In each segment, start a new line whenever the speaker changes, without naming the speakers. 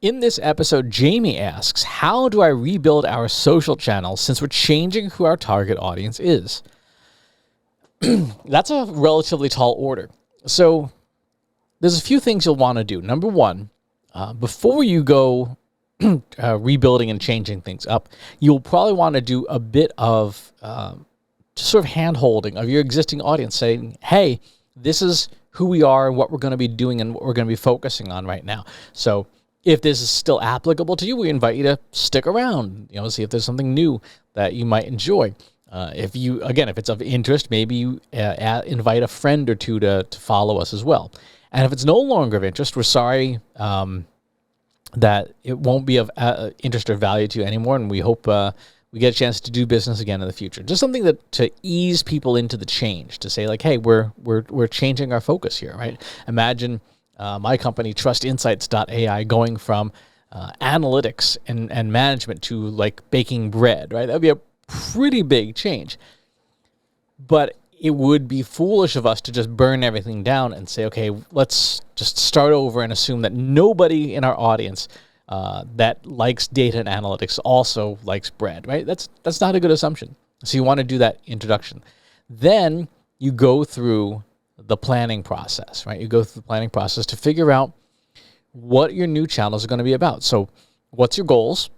In this episode, Jamie asks, how do I rebuild our social channels since we're changing who our target audience is? That's a relatively tall order. So there's a few things you'll want to do. Number one, before you go rebuilding and changing things up, you'll probably want to do a bit of sort of hand-holding of your existing audience, saying, hey, this is who we are and what we're going to be doing and what we're going to be focusing on right now. So if this is still applicable to you, we invite you to stick around, see if there's something new that you might enjoy. If it's of interest, maybe you invite a friend or two to follow us as well. And if it's no longer of interest, we're sorry that it won't be of interest or value to you anymore, and we hope we get a chance to do business again in the future. Just something to ease people into the change, to say like, hey, we're changing our focus here, right? Imagine my company, TrustInsights.ai, going from analytics and management to like baking bread, right? That would be a pretty big change. But it would be foolish of us to just burn everything down and say, okay, let's just start over and assume that nobody in our audience that likes data and analytics also likes bread, right? That's not a good assumption. So you want to do that introduction. Then you go through the planning process, right? You go through the planning process to figure out what your new channels are going to be about. So what's your goals?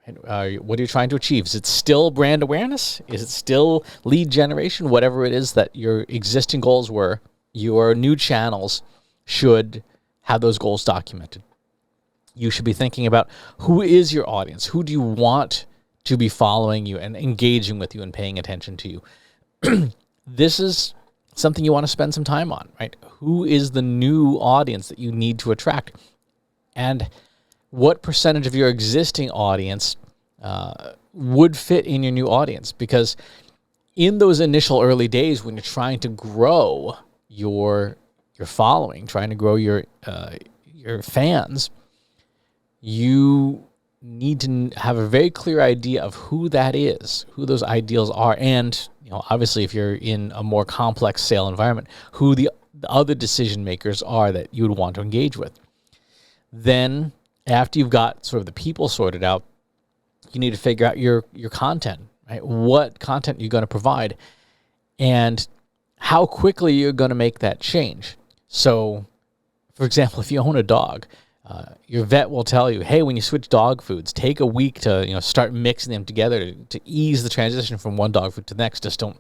What are you trying to achieve? Is it still brand awareness? Is it still lead generation? Whatever it is that your existing goals were, your new channels should have those goals documented. You should be thinking about who is your audience? Who do you want to be following you and engaging with you and paying attention to you? This is something you want to spend some time on, right? Who is the new audience that you need to attract? And what percentage of your existing audience would fit in your new audience? Because in those initial early days when you're trying to grow your following, trying to grow your fans, you need to have a very clear idea of who that is, who those ideals are, and obviously if you're in a more complex sale environment, who the other decision makers are that you would want to engage with. Then after you've got sort of the people sorted out, you need to figure out your content, right? What content you're going to provide and how quickly you're going to make that change. So, for example, if you own a dog, your vet will tell you, hey, when you switch dog foods, take a week to start mixing them together to ease the transition from one dog food to the next. Just don't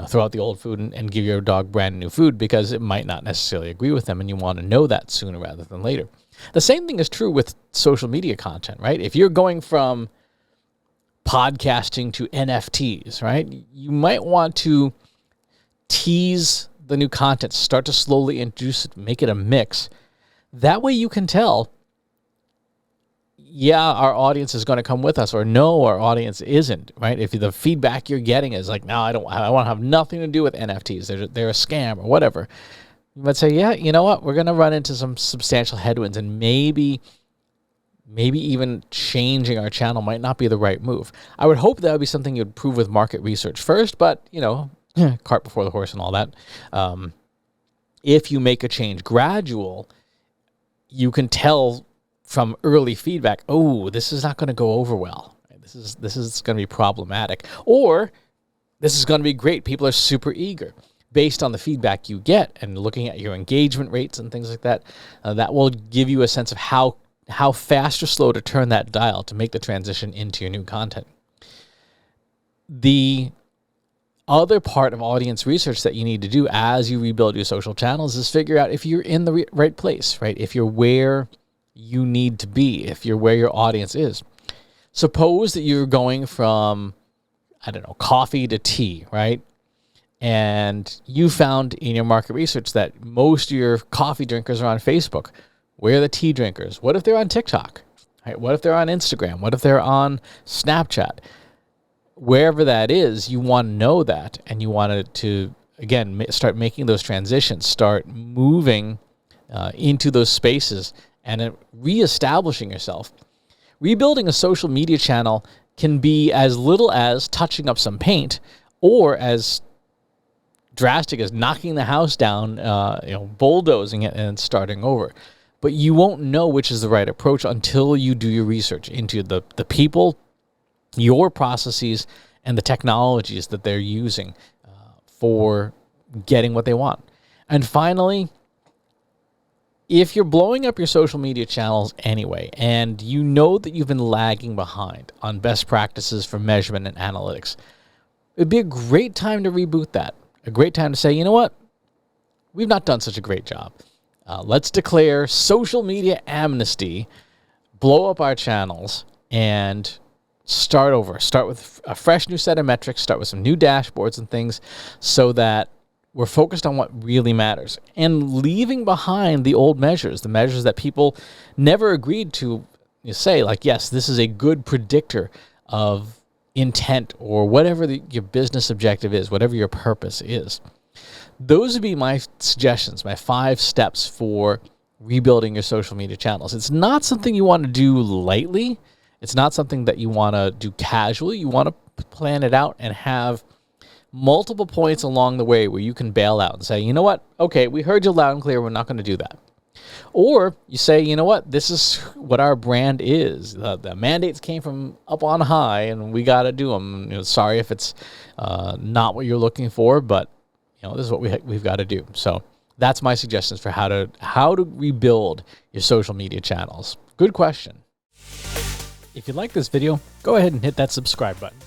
throw out the old food and give your dog brand new food, because it might not necessarily agree with them, and you want to know that sooner rather than later. The same thing is true with social media content, right? If you're going from podcasting to NFTs, right, you might want to tease the new content, start to slowly introduce it, make it a mix. That way you can tell, yeah, our audience is going to come with us, or no, our audience isn't, right? If the feedback you're getting is like, no, I want to have nothing to do with NFTs, they're a scam or whatever. You might say, yeah, you know what? We're going to run into some substantial headwinds, and maybe even changing our channel might not be the right move. I would hope that would be something you'd prove with market research first, but, cart before the horse and all that. If you make a change gradual, you can tell from early feedback, oh, this is not going to go over well. This is going to be problematic. Or this is going to be great. People are super eager. Based on the feedback you get and looking at your engagement rates and things like that, that will give you a sense of how fast or slow to turn that dial to make the transition into your new content. The other part of audience research that you need to do as you rebuild your social channels is figure out if you're in the right place, right? If you're where you need to be, if you're where your audience is. Suppose that you're going from, coffee to tea, right? And you found in your market research that most of your coffee drinkers are on Facebook. Where are the tea drinkers? What if they're on TikTok? Right? What if they're on Instagram? What if they're on Snapchat? Wherever that is, you want to know that, and you want to, again, start making those transitions, start moving into those spaces and reestablishing yourself. Rebuilding a social media channel can be as little as touching up some paint, or as drastic as knocking the house down, bulldozing it and starting over. but you won't know which is the right approach until you do your research into the people, your processes, and the technologies that they're using for getting what they want. And finally, if you're blowing up your social media channels anyway, and you know that you've been lagging behind on best practices for measurement and analytics, it'd be a great time to reboot that. A great time to say, you know what? We've not done such a great job. Let's declare social media amnesty, blow up our channels, and start over. Start with a fresh new set of metrics, start with some new dashboards and things so that we're focused on what really matters and leaving behind the old measures, the measures that people never agreed to say, like, yes, this is a good predictor of intent or whatever your business objective is, whatever your purpose is. Those would be my suggestions, my 5 steps for rebuilding your social media channels. It's not something you want to do lightly. It's not something that you want to do casually. You want to plan it out and have multiple points along the way where you can bail out and say, you know what? Okay, we heard you loud and clear. We're not going to do that. Or you say, you know what? This is what our brand is. The mandates came from up on high, and we got to do them. Sorry if it's not what you're looking for, but this is what we've got to do. So that's my suggestions for how to rebuild your social media channels. Good question. If you like this video, go ahead and hit that subscribe button.